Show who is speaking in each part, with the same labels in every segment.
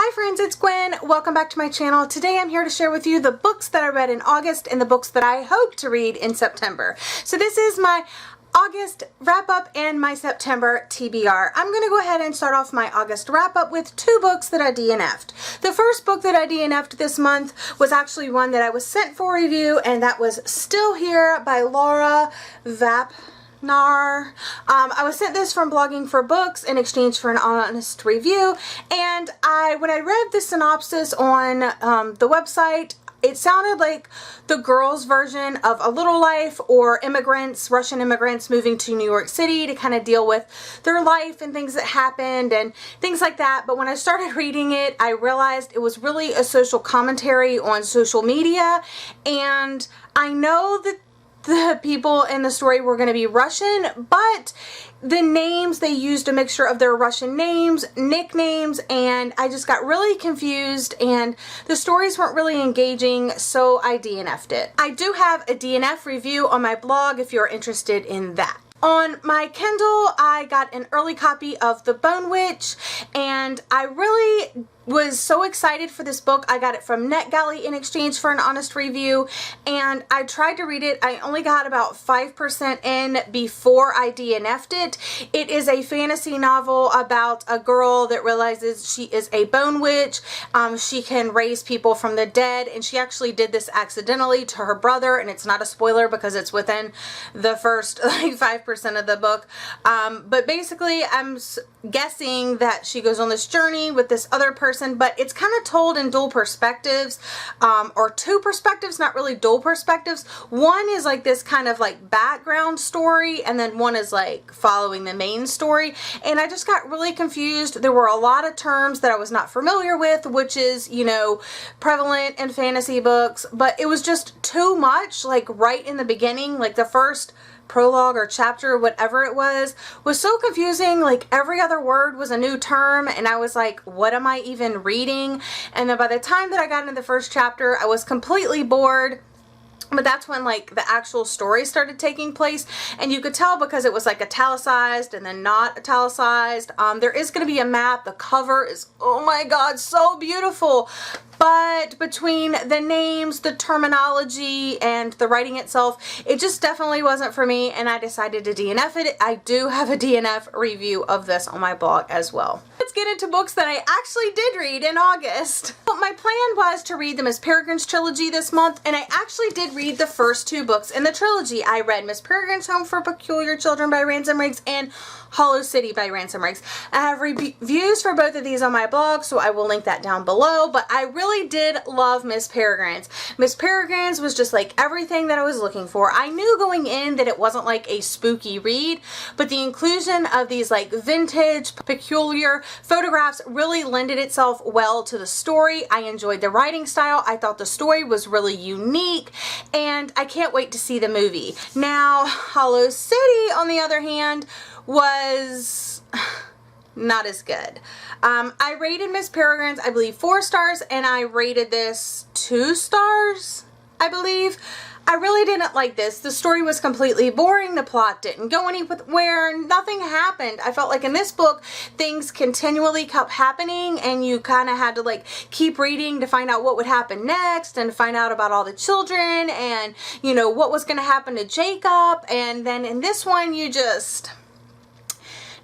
Speaker 1: Hi friends, it's Gwen. Welcome back to my channel. Today I'm here to share with you the books that I read in August and the books that I hope to read in September. So this is my August wrap up and my September TBR. I'm going to go ahead and start off my August wrap up with two books that I DNF'd. The first book that I DNF'd this month was actually one that I was sent for review, and that was Still Here by Lara, Vapnyar. I was sent this from Blogging for Books in exchange for an honest review, and when I read the synopsis on the website, it sounded like the girls' version of A Little Life, or immigrants, Russian immigrants moving to New York City to kind of deal with their life and things that happened and things like that. But when I started reading it, I realized it was really a social commentary on social media, and I know that the people in the story were going to be Russian, but the names, they used a mixture of their Russian names, nicknames, and I just got really confused, and the stories weren't really engaging, so I DNF'd it. I do have a DNF review on my blog if you're interested in that. On my Kindle, I got an early copy of The Bone Witch, and I really was so excited for this book. I got it from NetGalley in exchange for an honest review, and I tried to read it. I only got about 5% in before I DNF'd it. It is a fantasy novel about a girl that realizes she is a bone witch. She can raise people from the dead, and she actually did this accidentally to her brother, and it's not a spoiler because it's within the first 5% of the book. But basically, I'm guessing that she goes on this journey with this other person, but it's kind of told in dual perspectives, or two perspectives, not really dual perspectives. One is like this kind of like background story, and then one is like following the main story, and I just got really confused. There were a lot of terms that I was not familiar with, which is, you know, prevalent in fantasy books, but it was just too much, like right in the beginning, like the first prologue or chapter, whatever it was so confusing. Like every other word was a new term, and I was like, what am I even reading? And then by the time that I got into the first chapter, I was completely bored. But that's when like the actual story started taking place, and you could tell because it was like italicized and then not italicized. There is going to be a map. The cover is, oh my god, so beautiful. But between the names, the terminology, and the writing itself, it just definitely wasn't for me, and I decided to DNF it. I do have a DNF review of this on my blog as well. Let's get into books that I actually did read in August. But my plan was to read the Miss Peregrine's trilogy this month, and I actually did read the first two books in the trilogy. I read Miss Peregrine's Home for Peculiar Children by Ransom and Hollow City by Ransom. I have reviews for both of these on my blog, so I will link that down below, but I really did love Miss Peregrine's. Miss Peregrine's was just like everything that I was looking for. I knew going in that it wasn't like a spooky read, but the inclusion of these like vintage, peculiar photographs really lended itself well to the story. I enjoyed the writing style. I thought the story was really unique, and I can't wait to see the movie. Now, Hollow City, on the other hand, was not as good. I rated Miss Peregrine's, I believe, 4 stars, and I rated this 2 stars, I believe. I really didn't like this. The story was completely boring. The plot didn't go anywhere. Nothing happened. I felt like in this book, things continually kept happening, and you kind of had to like keep reading to find out what would happen next, and find out about all the children, and you know what was going to happen to Jacob. And then in this one, you just...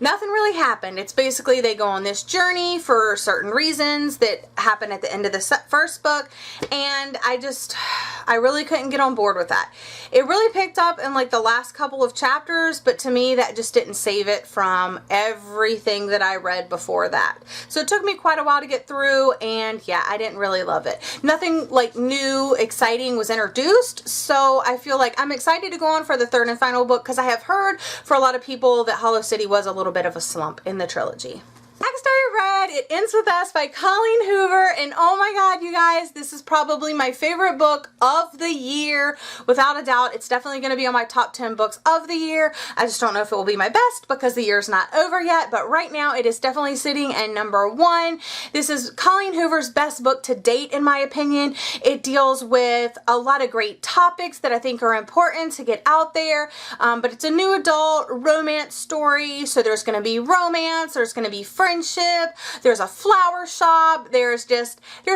Speaker 1: nothing really happened. It's basically they go on this journey for certain reasons that happen at the end of the first book, and I really couldn't get on board with that. It really picked up in like the last couple of chapters, but to me that just didn't save it from everything that I read before that. So it took me quite a while to get through, and yeah, I didn't really love it. Nothing like new, exciting was introduced, so I feel like I'm excited to go on for the third and final book, because I have heard for a lot of people that Hollow City was a little bit of a slump in the trilogy. Next I read It Ends With Us by Colleen Hoover, and oh my god, you guys, this is probably my favorite book of the year. Without a doubt, it's definitely going to be on my top 10 books of the year. I just don't know if it will be my best because the year's not over yet, but right now it is definitely sitting at #1. This is Colleen Hoover's best book to date, in my opinion. It deals with a lot of great topics that I think are important to get out there, but it's a new adult romance story, so there's going to be romance, there's going to be friendship, there's a flower shop, there's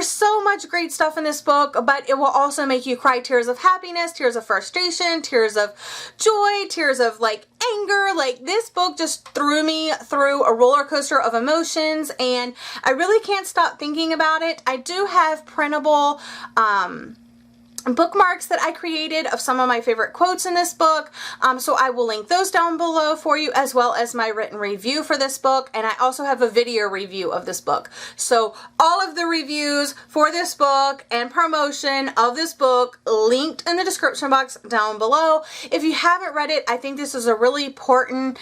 Speaker 1: so much great stuff in this book, but it will also make you cry tears of happiness, tears of frustration, tears of joy, tears of like anger. Like, this book just threw me through a roller coaster of emotions, and I really can't stop thinking about it. I do have printable bookmarks that I created of some of my favorite quotes in this book, so I will link those down below for you, as well as my written review for this book, and I also have a video review of this book. So all of the reviews for this book and promotion of this book linked in the description box down below. If you haven't read it, I think this is a really important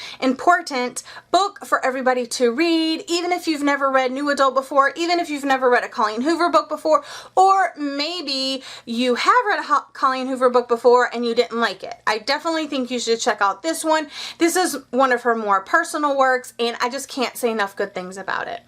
Speaker 1: book for everybody to read, even if you've never read new adult before, even if you've never read a Colleen Hoover book before, or maybe you have read a Colleen Hoover book before and you didn't like it. I definitely think you should check out this one. This is one of her more personal works, and I just can't say enough good things about it.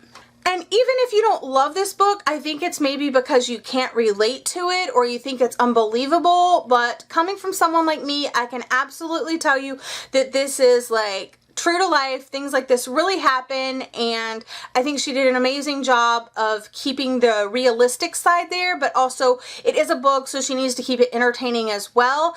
Speaker 1: And even if you don't love this book, I think it's maybe because you can't relate to it or you think it's unbelievable, but coming from someone like me, I can absolutely tell you that this is like true to life. Things like this really happen, and I think she did an amazing job of keeping the realistic side there, but also it is a book, so she needs to keep it entertaining as well.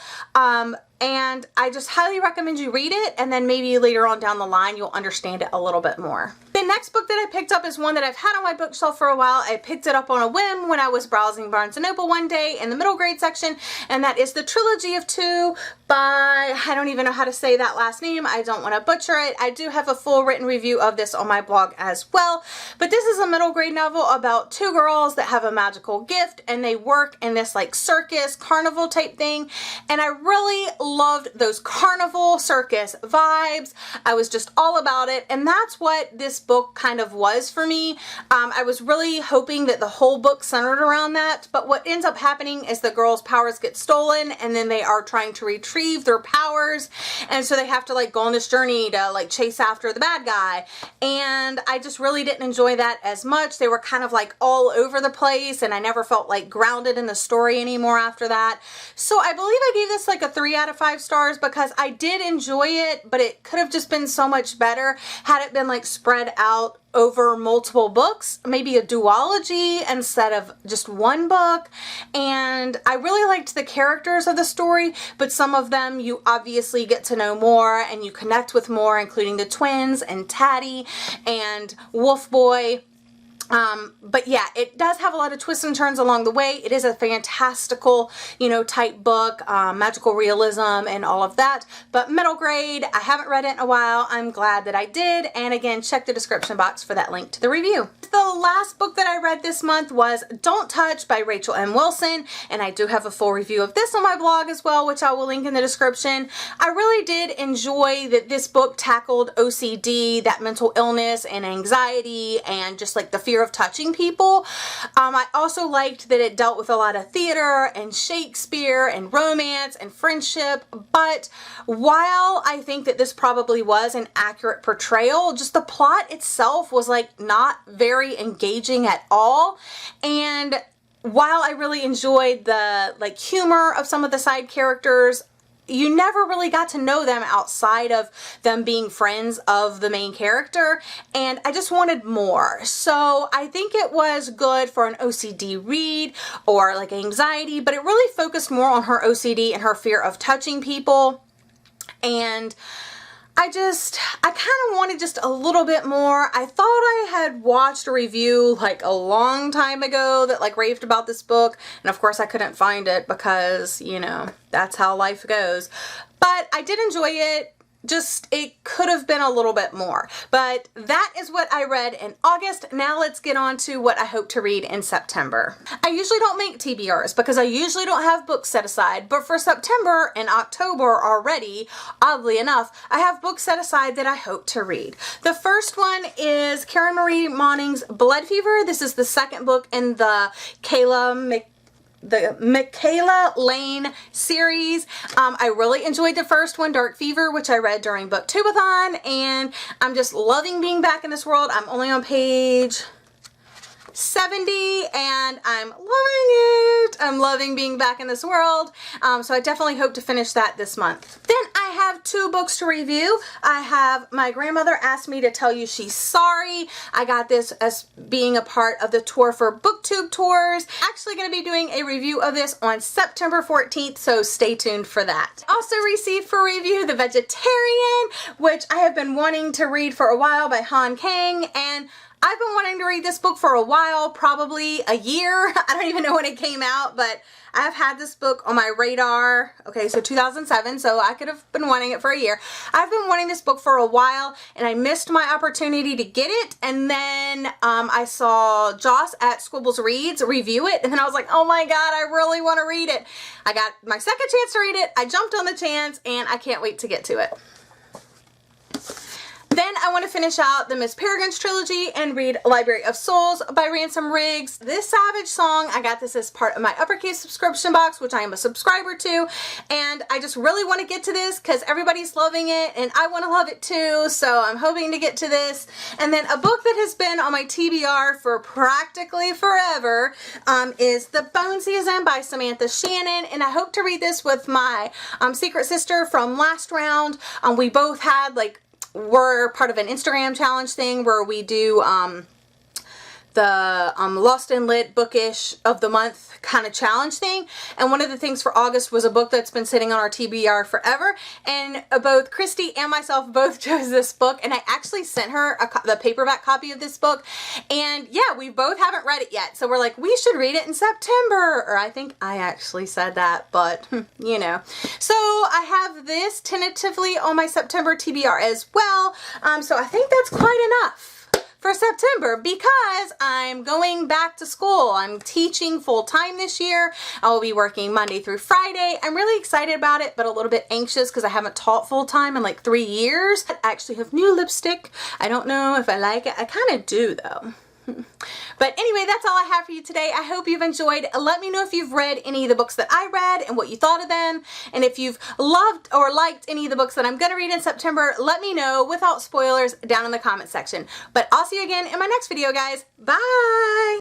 Speaker 1: And I just highly recommend you read it, and then maybe later on down the line you'll understand it a little bit more. The next book that I picked up is one that I've had on my bookshelf for a while. I picked it up on a whim when I was browsing Barnes & Noble one day in the middle grade section, and that is the Trilogy of Two by, I don't even know how to say that last name. I don't want to butcher it. I do have a full written review of this on my blog as well, but this is a middle grade novel about two girls that have a magical gift, and they work in this like circus carnival type thing, and I really loved those carnival circus vibes. I was just all about it, and that's what this book kind of was for me. I was really hoping that the whole book centered around that, but what ends up happening is the girls' powers get stolen, and then they are trying to retrieve their powers, and so they have to like go on this journey to like chase after the bad guy, and I just really didn't enjoy that as much. They were kind of like all over the place, and I never felt like grounded in the story anymore after that. So I believe I gave this like a 3 out of 5 stars because I did enjoy it, but it could have just been so much better had it been like spread out over multiple books, maybe a duology instead of just one book. And I really liked the characters of the story, but some of them you obviously get to know more and you connect with more, including the twins and Taddy and Wolf Boy. But yeah, it does have a lot of twists and turns along the way. It is a fantastical, you know, type book, magical realism and all of that, but middle grade. I haven't read it in a while. I'm glad that I did. And again, check the description box for that link to the review. The last book that I read this month was Don't Touch by Rachel M. Wilson, and I do have a full review of this on my blog as well, which I will link in the description. I really did enjoy that this book tackled OCD, that mental illness and anxiety, and just like the fear of touching people. I also liked that it dealt with a lot of theater and Shakespeare and romance and friendship, but while I think that this probably was an accurate portrayal, just the plot itself was like not very engaging at all. And while I really enjoyed the like humor of some of the side characters, you never really got to know them outside of them being friends of the main character, and I just wanted more. So I think it was good for an OCD read or like anxiety, but it really focused more on her OCD and her fear of touching people. And I kind of wanted just a little bit more. I thought I had watched a review like a long time ago that like raved about this book, and of course I couldn't find it because, you know, that's how life goes. But I did enjoy it. Just, it could have been a little bit more. But that is what I read in August. Now let's get on to what I hope to read in September. I usually don't make TBRs because I usually don't have books set aside, but for September and October already, oddly enough, I have books set aside that I hope to read. The first one is Karen Marie Moning's Blood Fever. This is the second book in the Michaela Lane series. I really enjoyed the first one, Dark Fever, which I read during Booktubeathon, and I'm just loving being back in this world. I'm only on page 70 and I'm loving it. I'm loving being back in this world. So I definitely hope to finish that this month. Then I have 2 books to review. I have My Grandmother Asked Me to Tell You She's Sorry. I got this as being a part of the tour for BookTube tours. Actually going to be doing a review of this on September 14th, so stay tuned for that. Also received for review The Vegetarian, which I have been wanting to read for a while, by Han Kang, and I've been wanting to read this book for a while, probably a year. I don't even know when it came out, but I've had this book on my radar. Okay, so 2007, so I could have been wanting it for a year. I've been wanting this book for a while, and I missed my opportunity to get it, and then I saw Joss at Squibbles Reads review it, and then I was like, oh my god, I really want to read it. I got my second chance to read it, I jumped on the chance, and I can't wait to get to it. Then I want to finish out the Miss Peregrine's trilogy and read Library of Souls by Ransom Riggs. This Savage song, I got this as part of my Uppercase subscription box, which I am a subscriber to, and I just really want to get to this because everybody's loving it and I want to love it too, so I'm hoping to get to this. And then a book that has been on my TBR for practically forever is The Bone Season by Samantha Shannon, and I hope to read this with my secret sister from last round. We both had, like, we're part of an Instagram challenge thing where we do the Lost and Lit Bookish of the Month kind of challenge thing, and one of the things for August was a book that's been sitting on our TBR forever, and both Christy and myself both chose this book, and I actually sent her the paperback copy of this book, and yeah, we both haven't read it yet, so we're like, we should read it in September, or I think I actually said that, but you know. So I have this tentatively on my September TBR as well, so I think that's quite enough for September because I'm going back to school. I'm teaching full-time this year. I will be working Monday through Friday. I'm really excited about it, but a little bit anxious because I haven't taught full-time in like 3 years. I actually have new lipstick. I don't know if I like it. I kind of do though. But anyway, that's all I have for you today. I hope you've enjoyed. Let me know if you've read any of the books that I read and what you thought of them. And if you've loved or liked any of the books that I'm going to read in September, let me know without spoilers down in the comment section. But I'll see you again in my next video, guys. Bye!